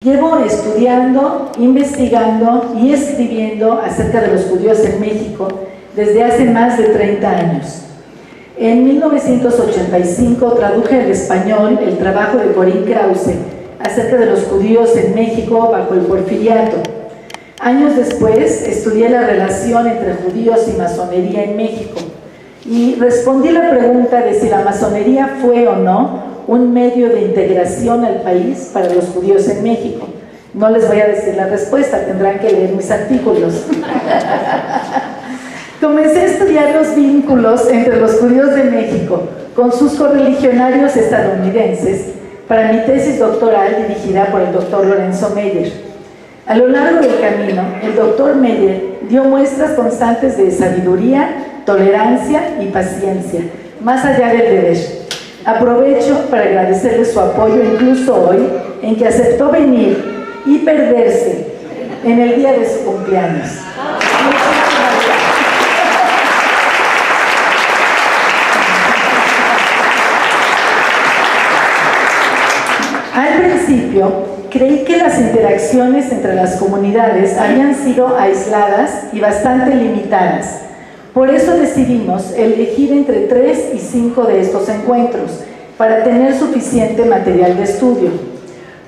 Llevo estudiando, investigando y escribiendo acerca de los judíos en México desde hace más de 30 años. En 1985 traduje al español el trabajo de Corinne Krause acerca de los judíos en México bajo el Porfiriato. Años después estudié la relación entre judíos y masonería en México y respondí la pregunta de si la masonería fue o no un medio de integración al país para los judíos en México. No les voy a decir la respuesta, tendrán que leer mis artículos. Comencé a estudiar los vínculos entre los judíos de México con sus correligionarios estadounidenses para mi tesis doctoral dirigida por el doctor Lorenzo Meyer. A lo largo del camino, el doctor Meyer dio muestras constantes de sabiduría, tolerancia y paciencia, más allá del deber. Aprovecho para agradecerle su apoyo incluso hoy, en que aceptó venir y perderse en el día de su cumpleaños. Al principio, creí que las interacciones entre las comunidades habían sido aisladas y bastante limitadas. Por eso decidimos elegir entre 3 y 5 de estos encuentros para tener suficiente material de estudio.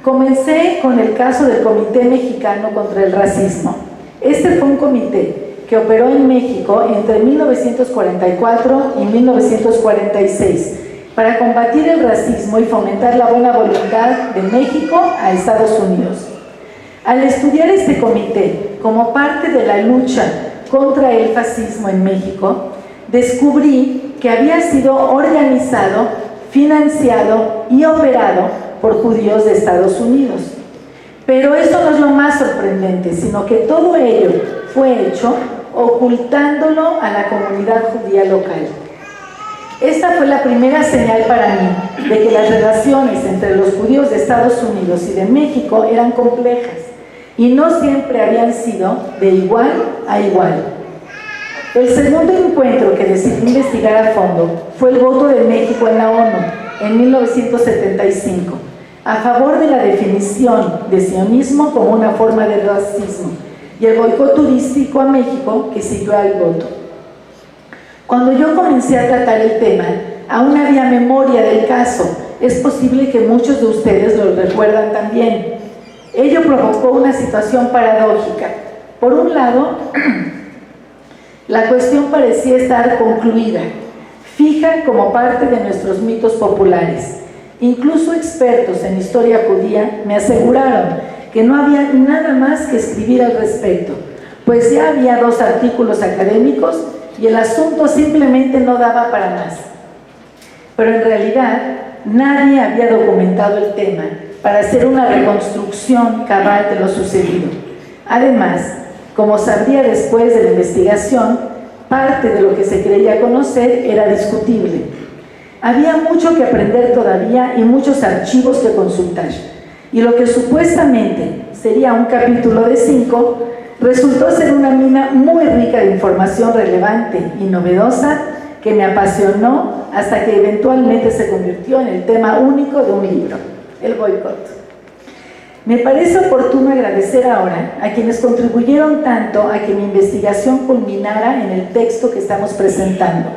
Comencé con el caso del Comité Mexicano contra el Racismo. Este fue un comité que operó en México entre 1944 y 1946 para combatir el racismo y fomentar la buena voluntad de México a Estados Unidos. Al estudiar este comité como parte de la lucha contra el fascismo en México, descubrí que había sido organizado, financiado y operado por judíos de Estados Unidos. Pero eso no es lo más sorprendente, sino que todo ello fue hecho ocultándolo a la comunidad judía local. Esta fue la primera señal para mí de que las relaciones entre los judíos de Estados Unidos y de México eran complejas y no siempre habían sido de igual a igual. El segundo encuentro que decidí investigar a fondo fue el voto de México en la ONU en 1975, a favor de la definición de sionismo como una forma de racismo y el boicot turístico a México que siguió al voto. Cuando yo comencé a tratar el tema, aún había memoria del caso. Es posible que muchos de ustedes lo recuerdan también. Ello provocó una situación paradójica. Por un lado, la cuestión parecía estar concluida, fija como parte de nuestros mitos populares. Incluso expertos en historia judía me aseguraron que no había nada más que escribir al respecto, pues ya había 2 artículos académicos y el asunto simplemente no daba para más. Pero en realidad, nadie había documentado el tema para hacer una reconstrucción cabal de lo sucedido. Además, como sabría después de la investigación, parte de lo que se creía conocer era discutible. Había mucho que aprender todavía y muchos archivos que consultar. Y lo que supuestamente sería un capítulo de 5, resultó ser una mina muy rica de información relevante y novedosa que me apasionó hasta que eventualmente se convirtió en el tema único de un libro, el boicot. Me parece oportuno agradecer ahora a quienes contribuyeron tanto a que mi investigación culminara en el texto que estamos presentando.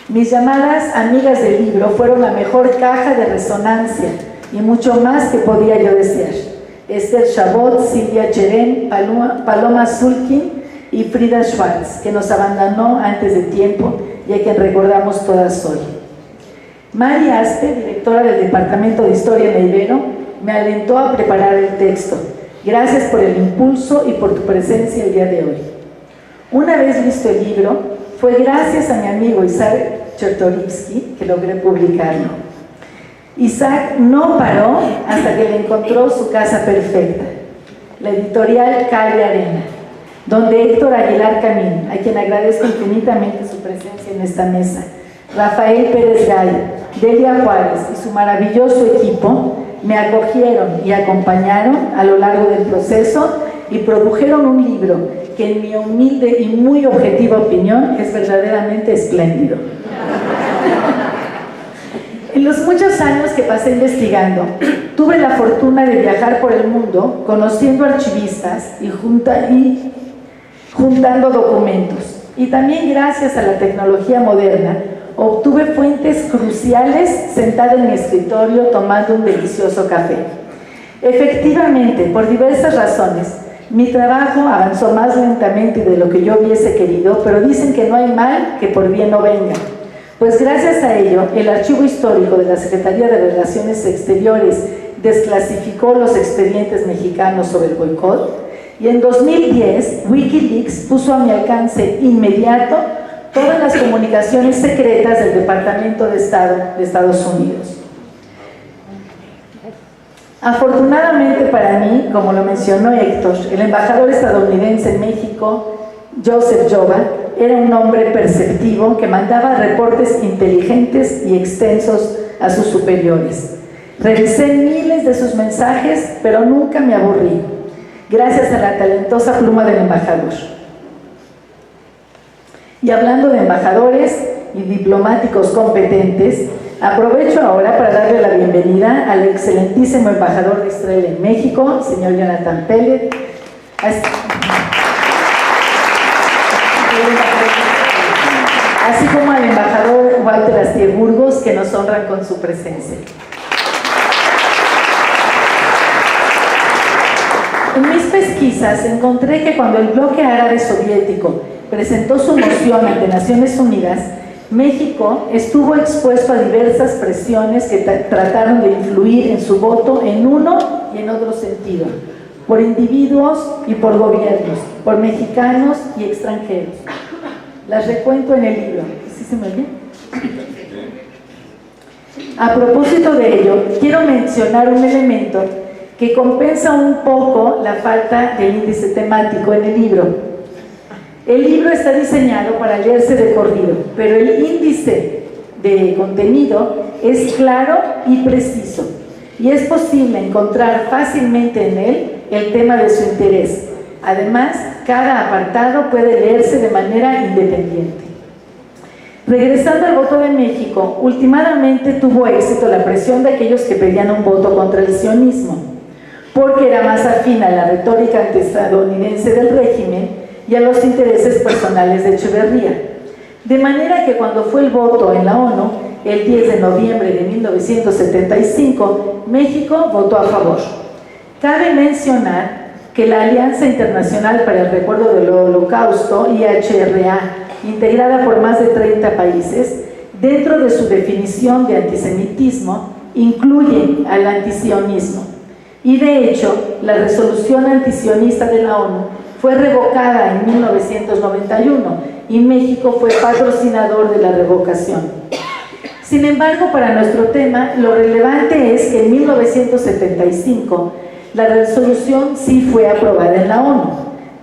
Mis llamadas amigas del libro fueron la mejor caja de resonancia y mucho más que podía yo desear. Esther Chabot, Silvia Cherén, Paloma Zulkin y Frida Schwartz, que nos abandonó antes de tiempo y a quien recordamos todas hoy. Mari Aspe, directora del Departamento de Historia en Ibero, me alentó a preparar el texto. Gracias por el impulso y por tu presencia el día de hoy. Una vez visto el libro, fue gracias a mi amigo Isaac Chertorivsky que logré publicarlo. Isaac no paró hasta que le encontró su casa perfecta, la editorial Calle Arena, donde Héctor Aguilar Camín, a quien agradezco infinitamente su presencia en esta mesa, Rafael Pérez Gay, Delia Juárez y su maravilloso equipo me acogieron y acompañaron a lo largo del proceso y produjeron un libro que en mi humilde y muy objetiva opinión es verdaderamente espléndido. El En los muchos años que pasé investigando, tuve la fortuna de viajar por el mundo conociendo archivistas y juntando documentos. Y también gracias a la tecnología moderna, obtuve fuentes cruciales sentada en mi escritorio tomando un delicioso café. Efectivamente, por diversas razones, mi trabajo avanzó más lentamente de lo que yo hubiese querido, pero dicen que no hay mal que por bien no venga. Pues gracias a ello, el Archivo Histórico de la Secretaría de Relaciones Exteriores desclasificó los expedientes mexicanos sobre el boicot, y en 2010 Wikileaks puso a mi alcance inmediato todas las comunicaciones secretas del Departamento de Estado de Estados Unidos. Afortunadamente para mí, como lo mencionó Héctor, el embajador estadounidense en México, Joseph Jova, era un hombre perceptivo que mandaba reportes inteligentes y extensos a sus superiores. Revisé miles de sus mensajes, pero nunca me aburrí, gracias a la talentosa pluma del embajador. Y hablando de embajadores y diplomáticos competentes, aprovecho ahora para darle la bienvenida al excelentísimo embajador de Israel en México, señor Jonathan Pellet, así como al embajador Walter Astier Burgos, que nos honran con su presencia. En mis pesquisas encontré que cuando el bloque árabe soviético presentó su moción ante Naciones Unidas, México estuvo expuesto a diversas presiones que trataron de influir en su voto en uno y en otro sentido, por individuos y por gobiernos, por mexicanos y extranjeros. Las recuento en el libro. ¿Sí se me oye? A propósito de ello, quiero mencionar un elemento que compensa un poco la falta del índice temático en el libro. El libro está diseñado para leerse de corrido, pero el índice de contenido es claro y preciso, y es posible encontrar fácilmente en él el tema de su interés. Además, cada apartado puede leerse de manera independiente. Regresando al voto de México, últimamente tuvo éxito la presión de aquellos que pedían un voto contra el sionismo, porque era más afín a la retórica antiestadounidense del régimen y a los intereses personales de Echeverría. De manera que cuando fue el voto en la ONU, el 10 de noviembre de 1975, México votó a favor. Cabe mencionar que la Alianza Internacional para el Recuerdo del Holocausto, IHRA, integrada por más de 30 países, dentro de su definición de antisemitismo, incluye al antisionismo. Y de hecho, la resolución antisionista de la ONU fue revocada en 1991 y México fue patrocinador de la revocación. Sin embargo, para nuestro tema, lo relevante es que en 1975 la resolución sí fue aprobada en la ONU,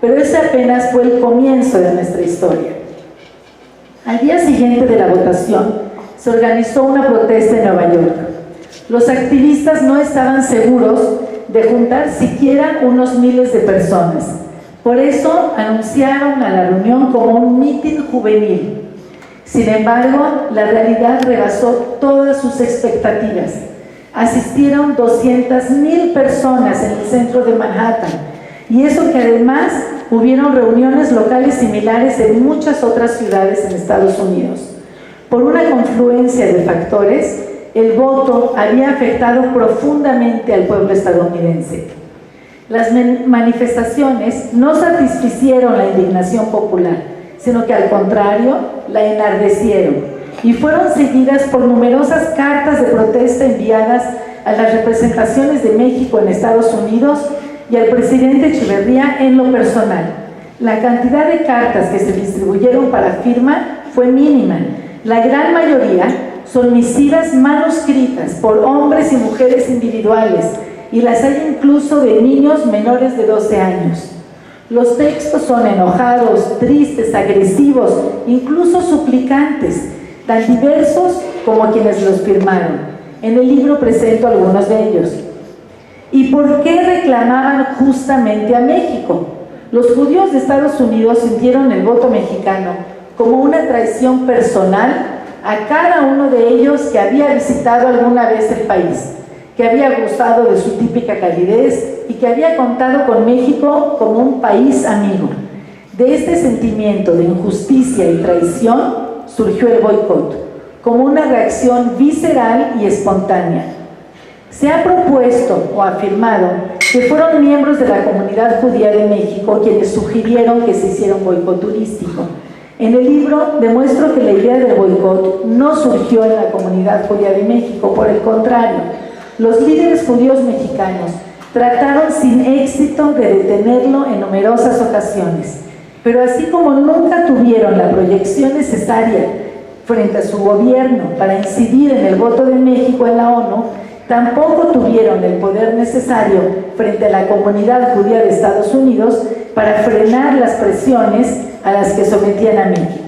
pero ese apenas fue el comienzo de nuestra historia. Al día siguiente de la votación, se organizó una protesta en Nueva York. Los activistas no estaban seguros de juntar siquiera unos miles de personas. Por eso anunciaron a la reunión como un mitin juvenil. Sin embargo, la realidad rebasó todas sus expectativas. Asistieron 200,000 personas en el centro de Manhattan, y eso que además hubieron reuniones locales similares en muchas otras ciudades en Estados Unidos. Por una confluencia de factores, el voto había afectado profundamente al pueblo estadounidense. Las manifestaciones no satisficieron la indignación popular, sino que al contrario, la enardecieron, y fueron seguidas por numerosas cartas de protesta enviadas a las representaciones de México en Estados Unidos y al presidente Echeverría en lo personal. La cantidad de cartas que se distribuyeron para firma fue mínima. La gran mayoría son misivas manuscritas por hombres y mujeres individuales, y las hay incluso de niños menores de 12 años. Los textos son enojados, tristes, agresivos, incluso suplicantes, tan diversos como quienes los firmaron. En el libro presento algunos de ellos. ¿Y por qué reclamaban justamente a México? Los judíos de Estados Unidos sintieron el voto mexicano como una traición personal a cada uno de ellos que había visitado alguna vez el país, que había gozado de su típica calidez y que había contado con México como un país amigo. De este sentimiento de injusticia y traición surgió el boicot, como una reacción visceral y espontánea. Se ha propuesto o afirmado que fueron miembros de la comunidad judía de México quienes sugirieron que se hiciera un boicot turístico. En el libro demuestro que la idea del boicot no surgió en la comunidad judía de México, por el contrario, los líderes judíos mexicanos trataron sin éxito de detenerlo en numerosas ocasiones, pero así como nunca tuvieron la proyección necesaria frente a su gobierno para incidir en el voto de México en la ONU, tampoco tuvieron el poder necesario frente a la comunidad judía de Estados Unidos para frenar las presiones a las que sometían a México.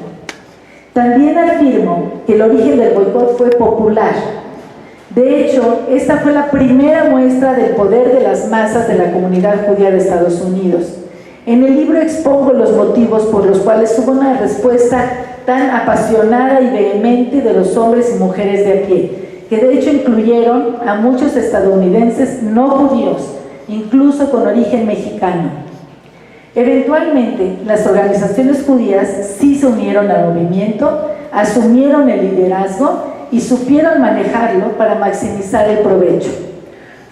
También afirmo que el origen del boicot fue popular. De hecho, esta fue la primera muestra del poder de las masas de la comunidad judía de Estados Unidos. En el libro expongo los motivos por los cuales hubo una respuesta tan apasionada y vehemente de los hombres y mujeres de a pie, que de hecho incluyeron a muchos estadounidenses no judíos, incluso con origen mexicano. Eventualmente, las organizaciones judías sí se unieron al movimiento, asumieron el liderazgo y supieron manejarlo para maximizar el provecho.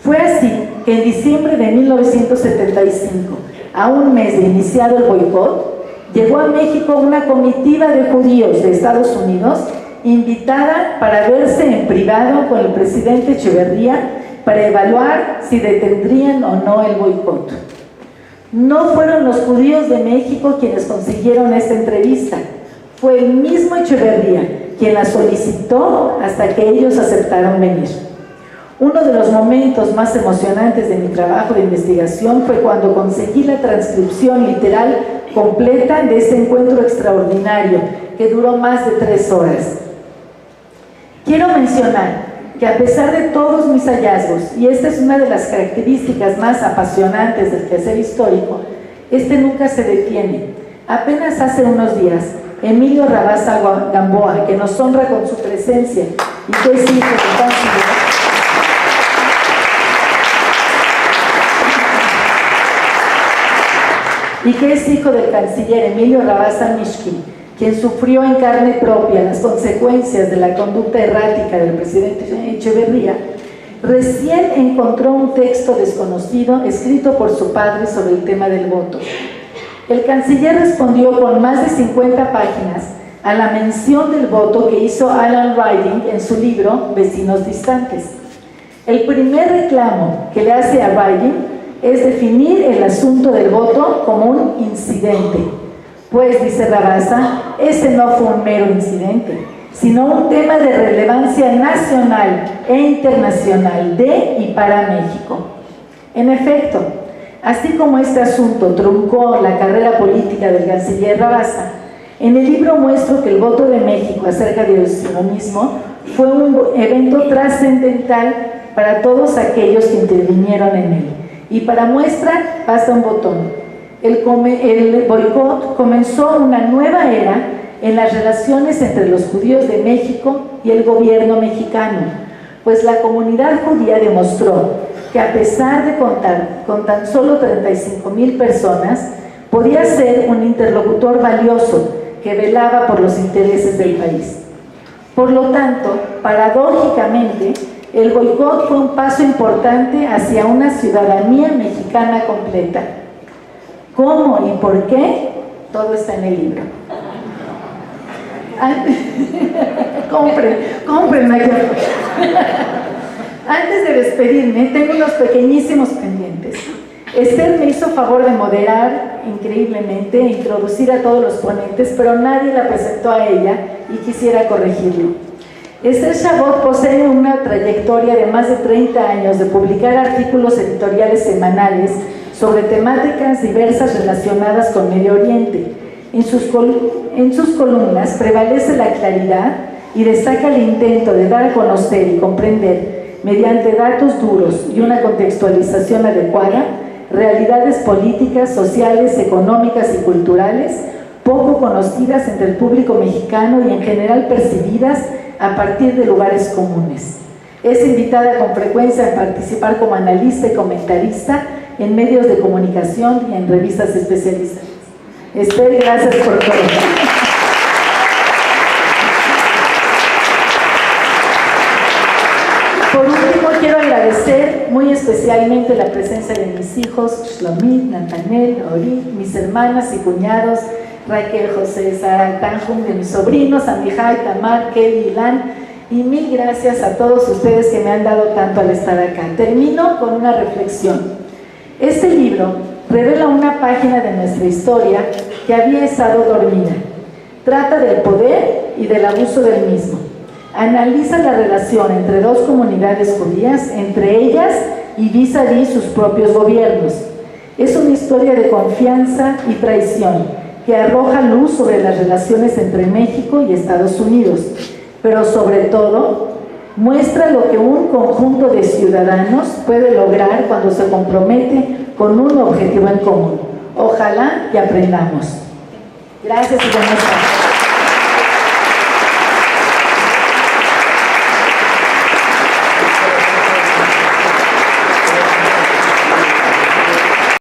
Fue así que en diciembre de 1975, a un mes de iniciado el boicot, llegó a México una comitiva de judíos de Estados Unidos invitada para verse en privado con el presidente Echeverría para evaluar si detendrían o no el boicot. No fueron los judíos de México quienes consiguieron esta entrevista, fue el mismo Echeverría quien la solicitó hasta que ellos aceptaron venir. Uno de los momentos más emocionantes de mi trabajo de investigación fue cuando conseguí la transcripción literal completa de este encuentro extraordinario que duró más de 3 horas. Quiero mencionar que a pesar de todos mis hallazgos, y esta es una de las características más apasionantes del quehacer histórico, este nunca se detiene. Apenas hace unos días, Emilio Rabasa Gamboa, que nos honra con su presencia y que es hijo del canciller, Emilio Rabasa Mishkin, quien sufrió en carne propia las consecuencias de la conducta errática del presidente Echeverría, recién encontró un texto desconocido escrito por su padre sobre el tema del voto. El canciller respondió con más de 50 páginas a la mención del voto que hizo Alan Ryding en su libro Vecinos Distantes. El primer reclamo que le hace a Ryding es definir el asunto del voto como un incidente. Pues, dice Rabasa, este no fue un mero incidente, sino un tema de relevancia nacional e internacional de y para México. En efecto, así como este asunto truncó la carrera política del canciller Rabasa, en el libro muestro que el voto de México acerca del sionismo fue un evento trascendental para todos aquellos que intervinieron en él. Y para muestra, basta un botón. El boicot comenzó una nueva era en las relaciones entre los judíos de México y el gobierno mexicano, pues la comunidad judía demostró que a pesar de contar con tan solo 35,000 personas, podía ser un interlocutor valioso que velaba por los intereses del país. Por lo tanto, paradójicamente, el boicot fue un paso importante hacia una ciudadanía mexicana completa. ¿Cómo y por qué? Todo está en el libro. Compren aquí. Antes de despedirme, tengo unos pequeñísimos pendientes. Esther me hizo favor de moderar increíblemente e introducir a todos los ponentes, pero nadie la presentó a ella y quisiera corregirlo. Esther Chabot posee una trayectoria de más de 30 años de publicar artículos editoriales semanales sobre temáticas diversas relacionadas con Medio Oriente. En sus columnas prevalece la claridad y destaca el intento de dar a conocer y comprender, mediante datos duros y una contextualización adecuada, realidades políticas, sociales, económicas y culturales poco conocidas entre el público mexicano y en general percibidas a partir de lugares comunes. Es invitada con frecuencia a participar como analista y comentarista en medios de comunicación y en revistas especializadas. Esther, gracias por todo. Por último, quiero agradecer muy especialmente la presencia de mis hijos, Shlomit, Natanel, Ori, mis hermanas y cuñados, Raquel, José, Sara, Tanjum, de mis sobrinos, Amijay, Tamar, Kelly, Ilan, y mil gracias a todos ustedes que me han dado tanto al estar acá. Termino con una reflexión. Este libro revela una página de nuestra historia que había estado dormida. Trata del poder y del abuso del mismo. Analiza la relación entre dos comunidades judías, entre ellas y vis-a-vis sus propios gobiernos. Es una historia de confianza y traición que arroja luz sobre las relaciones entre México y Estados Unidos, pero sobre todo muestra lo que un conjunto de ciudadanos puede lograr cuando se compromete con un objetivo en común. Ojalá que aprendamos. Gracias y buenas tardes.